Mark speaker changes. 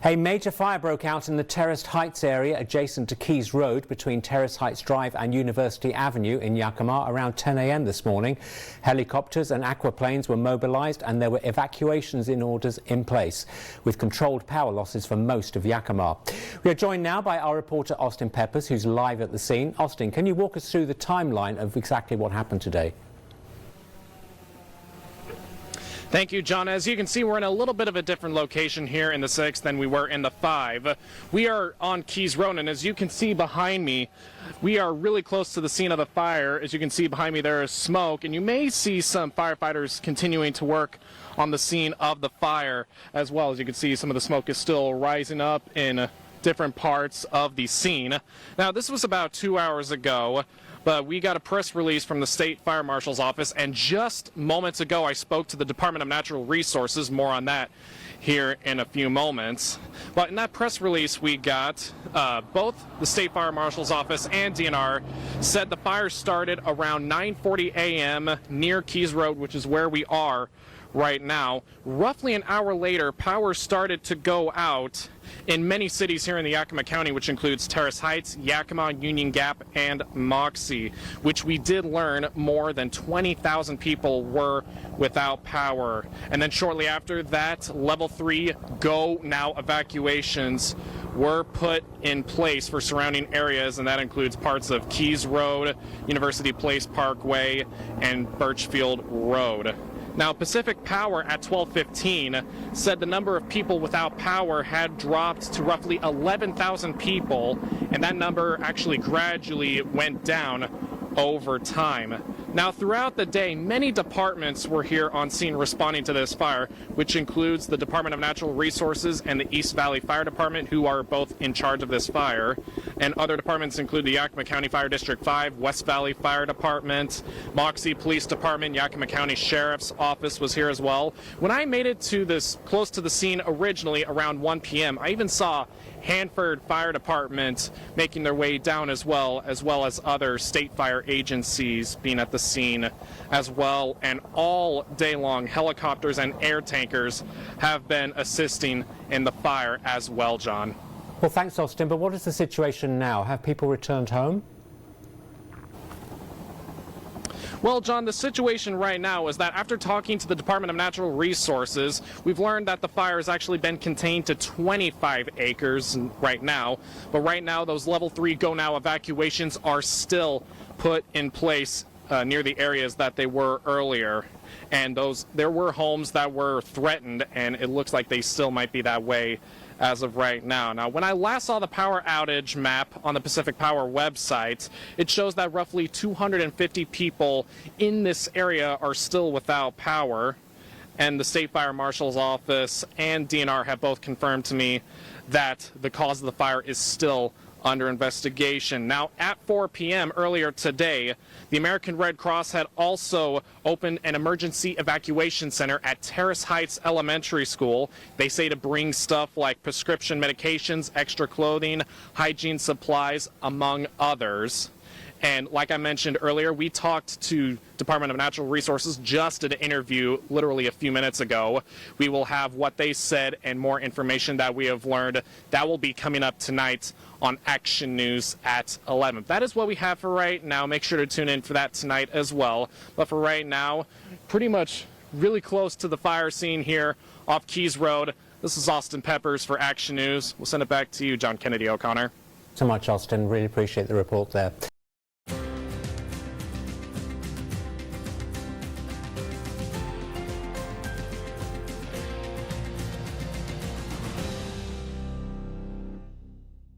Speaker 1: A major fire broke out in the Terrace Heights area adjacent to Keys Road between Terrace Heights Drive and University Avenue in Yakima around 10 a.m. this morning. Helicopters and aquaplanes were mobilized and there were evacuations in orders in place, with controlled power losses for most of Yakima. We are joined now by our reporter Austin Peppers, who's live at the scene. Austin, can you walk us through the timeline of exactly what happened today?
Speaker 2: Thank you, John. As you can see, we're in a little bit of a different location here in the 6 than we were in the 5. We are on Keys Road, and as you can see behind me, we are really close to the scene of the fire. As you can see behind me, there is smoke, and you may see some firefighters continuing to work on the scene of the fire as well. As you can see, some of the smoke is still rising up in different parts of the scene. Now, this was about 2 hours ago, but we got a press release from the State Fire Marshal's office, and just moments ago I spoke to the Department of Natural Resources. More on that here in a few moments. But in that press release we got, both the State Fire Marshal's office and DNR said the fire started around 9:40 a.m. near Keys Road, which is where we are right now. Roughly an hour later, power started to go out in many cities here in the Yakima County, which includes Terrace Heights, Yakima, Union Gap, and Moxie, which we did learn more than 20,000 people were without power. And then shortly after that, level 3 go now evacuations were put in place for surrounding areas, and that includes parts of Keys Road, University Place Parkway, and Birchfield Road. Now, Pacific Power at 12:15 said the number of people without power had dropped to roughly 11,000 people, and that number actually gradually went down over time. Now, throughout the day, many departments were here on scene responding to this fire, which includes the Department of Natural Resources and the East Valley Fire Department, who are both in charge of this fire. And other departments include the Yakima County Fire District 5, West Valley Fire Department, Moxie Police Department, Yakima County Sheriff's Office was here as well. When I made it to this close to the scene originally around 1 p.m., I even saw Hanford Fire Department making their way down as well as other state fire agencies being at the scene as well. And all day long, helicopters and air tankers have been assisting in the fire as well, John.
Speaker 1: Well, thanks, Austin. But what is the situation now? Have people returned home?
Speaker 2: Well, John, the situation right now is that after talking to the Department of Natural Resources, we've learned that the fire has actually been contained to 25 acres right now. But right now, those level 3 go now evacuations are still put in place near the areas that they were earlier. And there were homes that were threatened, and it looks like they still might be that way as of right now. Now, when I last saw the power outage map on the Pacific Power website, it shows that roughly 250 people in this area are still without power, and the State Fire Marshal's office and DNR have both confirmed to me that the cause of the fire is still under investigation. Now, at 4 p.m. earlier today, the American Red Cross had also opened an emergency evacuation center at Terrace Heights Elementary School. They say to bring stuff like prescription medications, extra clothing, hygiene supplies, among others. And like I mentioned earlier, we talked to Department of Natural Resources, just did an interview literally a few minutes ago. We will have what they said and more information that we have learned. That will be coming up tonight on Action News at 11. That is what we have for right now. Make sure to tune in for that tonight as well. But for right now, pretty much really close to the fire scene here off Keys Road. This is Austin Peppers for Action News. We'll send it back to you, John Kennedy O'Connor.
Speaker 1: So much, Austin. Really appreciate the report there.